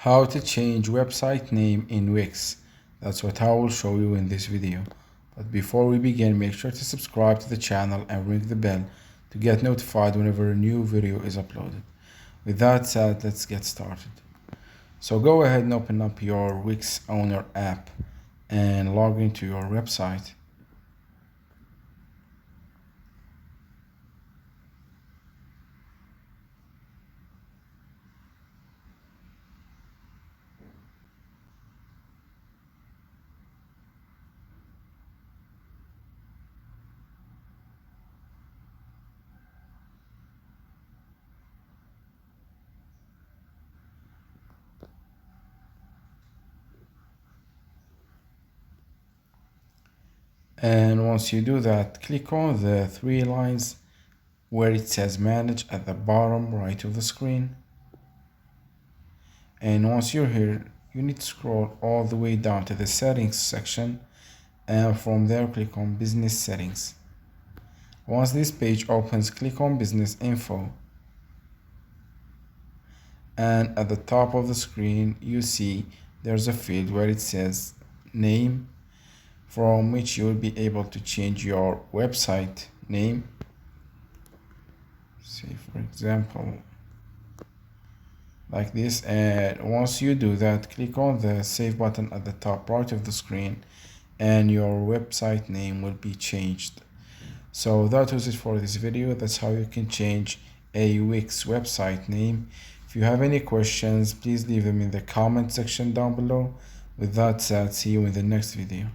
How to change website name in Wix. That's what I will show you in this video. But before we begin, make sure to subscribe to the channel and ring the bell to get notified whenever a new video is uploaded. With that said, let's get started. So go ahead and open up your Wix Owner app and log into your website. And once you do that, click on the three lines where it says manage at the bottom right of the screen. And once you're here, you need to scroll all the way down to the settings section, and from there click on business settings. Once this page opens, click on business info, and at the top of the screen you see there's a field where it says name, from which you will be able to change your website name. Say for example like this, and once you do that, click on the save button at the top right of the screen and your website name will be changed. So that was it for this video. That's how you can change a Wix website name. If you have any questions, please leave them in the comment section down below. With that said, see you in the next video.